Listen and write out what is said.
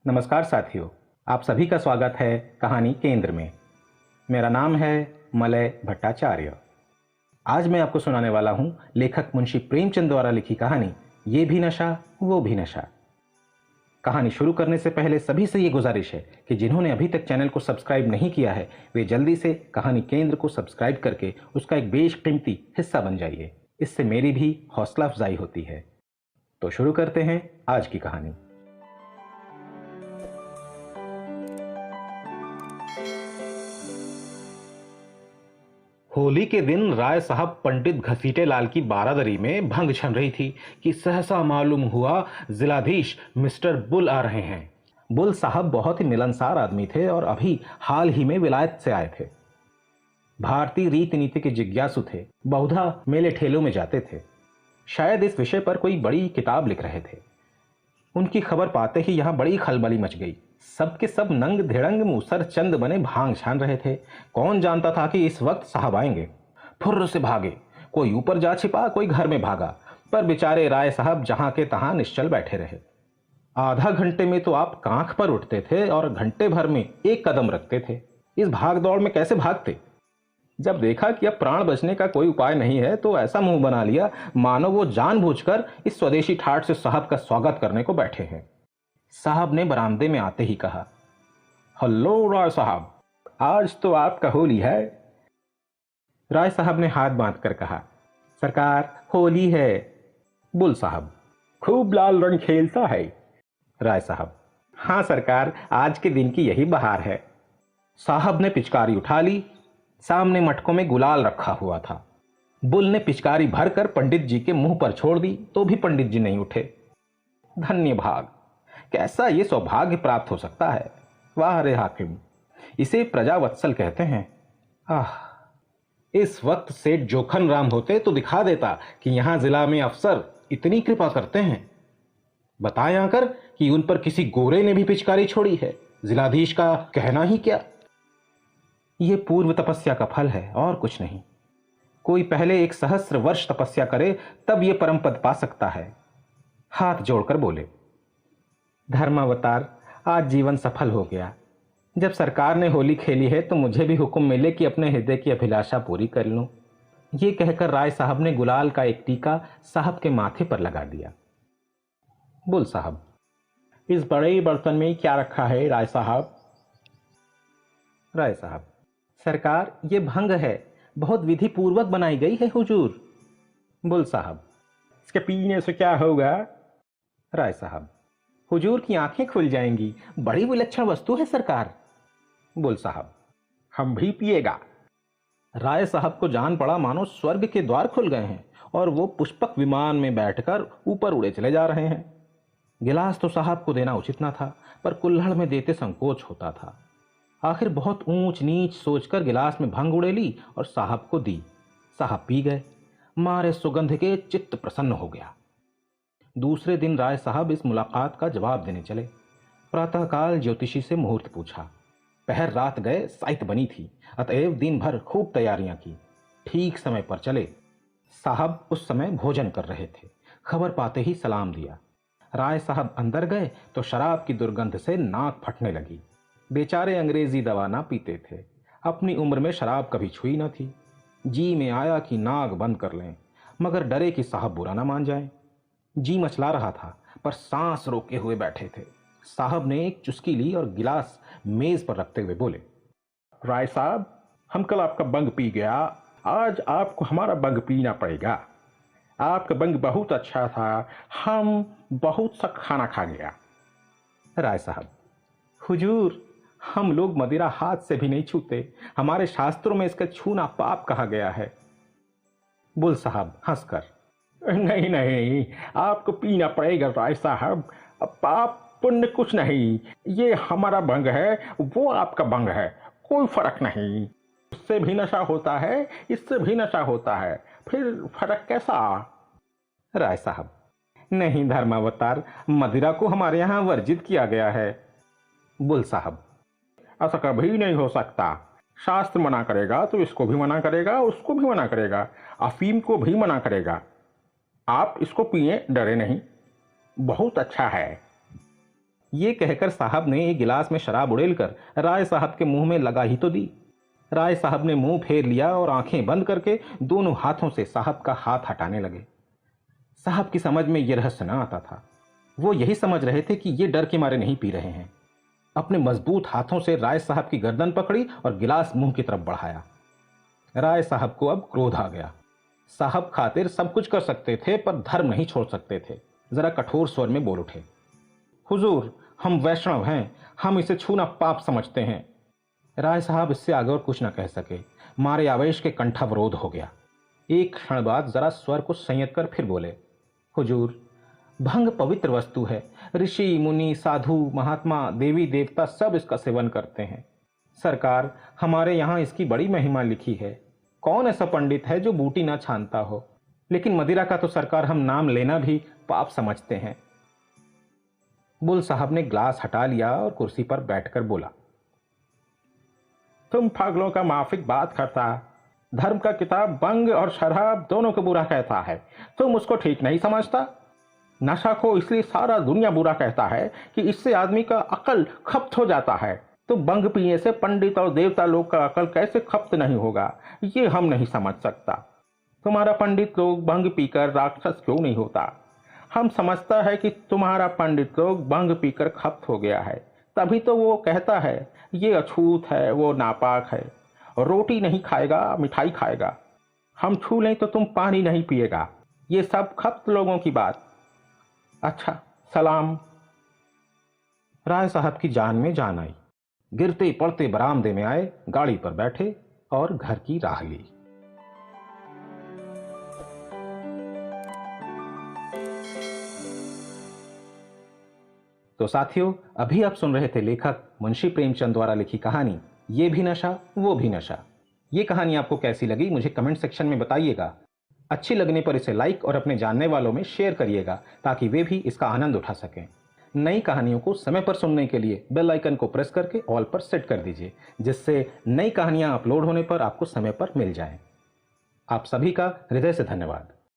नमस्कार साथियों, आप सभी का स्वागत है कहानी केंद्र में। मेरा नाम है मलय भट्टाचार्य। आज मैं आपको सुनाने वाला हूं लेखक मुंशी प्रेमचंद द्वारा लिखी कहानी ये भी नशा वो भी नशा। कहानी शुरू करने से पहले सभी से ये गुजारिश है कि जिन्होंने अभी तक चैनल को सब्सक्राइब नहीं किया है वे जल्दी से कहानी केंद्र को सब्सक्राइब करके उसका एक बेशकीमती हिस्सा बन जाइए। इससे मेरी भी हौसला अफजाई होती है। तो शुरू करते हैं आज की कहानी। होली के दिन राय साहब पंडित घसीटे लाल की बारादरी में भंग छन रही थी कि सहसा मालूम हुआ जिलाधीश मिस्टर बुल आ रहे हैं। बुल साहब बहुत ही मिलनसार आदमी थे और अभी हाल ही में विलायत से आए थे। भारतीय रीति नीति के जिज्ञासु थे, बहुधा मेले ठेलों में जाते थे। शायद इस विषय पर कोई बड़ी किताब लिख रहे थे। उनकी खबर पाते ही यहाँ बड़ी खलबली मच गई। सबके सब नंग धिड़ंग मूसर चंद बने भांग छान रहे थे। कौन जानता था कि इस वक्त साहब आएंगे। फुर्र से भागे, कोई ऊपर जा छिपा, कोई घर में भागा, पर बेचारे राय साहब जहां के तहां निश्चल बैठे रहे। आधा घंटे में तो आप कांख पर उठते थे और घंटे भर में एक कदम रखते थे। इस भाग दौड़ में कैसे भागते? जब देखा कि अब प्राण बचने का कोई उपाय नहीं है तो ऐसा मुंह बना लिया मानो वो जानबूझकर इस स्वदेशी ठाठ से साहब का स्वागत करने को बैठे हैं। साहब ने बरामदे में आते ही कहा, हेलो राय साहब, आज तो आपका होली है। राय साहब ने हाथ बांधकर कहा, सरकार होली है। बुल साहब, खूब लाल रंग खेलता है। राय साहब, हाँ सरकार, आज के दिन की यही बहार है। साहब ने पिचकारी उठा ली। सामने मटकों में गुलाल रखा हुआ था। बुल ने पिचकारी भरकर पंडित जी के मुंह पर छोड़ दी तो भी पंडित जी नहीं उठे। धन्य भाग, कैसा ये सौभाग्य प्राप्त हो सकता है। वाह रे हाकिम, इसे प्रजावत्सल कहते हैं। इस वक्त सेठ जोखन राम होते तो दिखा देता कि यहां जिला में अफसर इतनी कृपा करते हैं। बताएं आकर कि उन पर किसी गोरे ने भी पिचकारी छोड़ी है। जिलाधीश का कहना ही क्या। ये पूर्व तपस्या का फल है और कुछ नहीं। कोई पहले 1 सहस्र वर्ष तपस्या करे तब ये परम पद पा सकता है। हाथ जोड़कर बोले, धर्मावतार, आज जीवन सफल हो गया। जब सरकार ने होली खेली है तो मुझे भी हुक्म मिले कि अपने हृदय की अभिलाषा पूरी कर लूं। ये कहकर राय साहब ने गुलाल का एक टीका साहब के माथे पर लगा दिया। बुल साहब, इस बड़े बर्तन में क्या रखा है राय साहब? राय साहब, सरकार ये भंग है, बहुत विधि पूर्वक बनाई गई है हुजूर। बुल साहब, इसके पीने से क्या होगा? राय साहब, हुजूर की आंखें खुल जाएंगी, बड़ी विलक्षण वस्तु है सरकार। बुल साहब, हम भी पिएगा। राय साहब को जान पड़ा मानो स्वर्ग के द्वार खुल गए हैं और वो पुष्पक विमान में बैठकर ऊपर उड़े चले जा रहे हैं। गिलास तो साहब को देना उचित न था, पर कुल्हड़ में देते संकोच होता था। आखिर बहुत ऊंच नीच सोचकर गिलास में भंग उड़ेली और साहब को दी। साहब पी गए। मारे सुगंध के चित्त प्रसन्न हो गया। दूसरे दिन राय साहब इस मुलाकात का जवाब देने चले। प्रातःकाल ज्योतिषी से मुहूर्त पूछा। पहर रात गए साइत बनी थी, अतएव दिन भर खूब तैयारियां की। ठीक समय पर चले। साहब उस समय भोजन कर रहे थे। खबर पाते ही सलाम दिया। राय साहब अंदर गए तो शराब की दुर्गंध से नाक फटने लगी। बेचारे अंग्रेजी दवा ना पीते थे। अपनी उम्र में शराब कभी छुई न थी। जी में आया कि नाक बंद कर लें, मगर डरे कि साहब बुरा ना मान जाएं। जी मचला रहा था पर सांस रोके हुए बैठे थे। साहब ने एक चुस्की ली और गिलास मेज पर रखते हुए बोले, राय साहब, हम कल आपका बंग पी गया, आज आपको हमारा बंग पीना पड़ेगा। आपका बंग बहुत अच्छा था, हम बहुत सा खाना खा गया। राय साहब, हुजूर, हम लोग मदिरा हाथ से भी नहीं छूते। हमारे शास्त्रों में इसका छूना पाप कहा गया है। बुल साहब हंसकर, नहीं नहीं, आपको पीना पड़ेगा राय साहब। पाप पुण्य कुछ नहीं, ये हमारा भंग है, वो आपका भंग है, कोई फर्क नहीं। उससे भी नशा होता है, इससे भी नशा होता है, फिर फर्क कैसा? राय साहब, नहीं धर्मावतार, मदिरा को हमारे यहाँ वर्जित किया गया है। बुल साहब, ऐसा कभी नहीं हो सकता। शास्त्र मना करेगा तो इसको भी मना करेगा, उसको भी मना करेगा, अफीम को भी मना करेगा। आप इसको पिए, डरे नहीं, बहुत अच्छा है। ये कहकर साहब ने एक गिलास में शराब उड़ेलकर राय साहब के मुंह में लगा ही तो दी। राय साहब ने मुंह फेर लिया और आंखें बंद करके दोनों हाथों से साहब का हाथ हटाने लगे। साहब की समझ में यह रहस्य न आता था। वो यही समझ रहे थे कि ये डर के मारे नहीं पी रहे हैं। अपने मजबूत हाथों से राय साहब की गर्दन पकड़ी और गिलास मुंह की तरफ बढ़ाया। राय साहब को अब क्रोध आ गया। साहब खातिर सब कुछ कर सकते थे पर धर्म नहीं छोड़ सकते थे। जरा कठोर स्वर में बोल उठे, हुजूर, हम वैष्णव हैं, हम इसे छूना पाप समझते हैं। राय साहब इससे आगे और कुछ न कह सके। मारे आवेश के कंठावरोध हो गया। एक क्षण बाद जरा स्वर को संयत कर फिर बोले, हुजूर, भंग पवित्र वस्तु है। ऋषि मुनि साधु महात्मा देवी देवता सब इसका सेवन करते हैं। सरकार, हमारे यहाँ इसकी बड़ी महिमा लिखी है। कौन ऐसा पंडित है जो बूटी ना छानता हो? लेकिन मदिरा का तो सरकार हम नाम लेना भी पाप समझते हैं। बुल साहब ने ग्लास हटा लिया और कुर्सी पर बैठकर बोला, तुम पागलों का माफिक बात करता। धर्म का किताब भंग और शराब दोनों को बुरा कहता है, तुम उसको ठीक नहीं समझता। नशा को इसलिए सारा दुनिया बुरा कहता है कि इससे आदमी का अकल खप्त हो जाता है। तो भंग पीने से पंडित और देवता लोग का अकल कैसे खप्त नहीं होगा, ये हम नहीं समझ सकता। तुम्हारा पंडित लोग भंग पीकर राक्षस क्यों नहीं होता? हम समझता है कि तुम्हारा पंडित लोग भंग पीकर खप्त हो गया है, तभी तो वो कहता है ये अछूत है, वो नापाक है। रोटी नहीं खाएगा, मिठाई खाएगा। हम छू लें तो तुम पानी नहीं पिएगा। ये सब खप्त लोगों की बात। अच्छा, सलाम। राय साहब की जान में जान आई। गिरते पड़ते बरामदे में आए, गाड़ी पर बैठे और घर की राह ली। तो साथियों, अभी आप सुन रहे थे लेखक मुंशी प्रेमचंद द्वारा लिखी कहानी ये भी नशा वो भी नशा। ये कहानी आपको कैसी लगी मुझे कमेंट सेक्शन में बताइएगा। अच्छी लगने पर इसे लाइक और अपने जानने वालों में शेयर करिएगा ताकि वे भी इसका आनंद उठा सकें। नई कहानियों को समय पर सुनने के लिए बेल आइकन को प्रेस करके ऑल पर सेट कर दीजिए, जिससे नई कहानियां अपलोड होने पर आपको समय पर मिल जाएं। आप सभी का हृदय से धन्यवाद।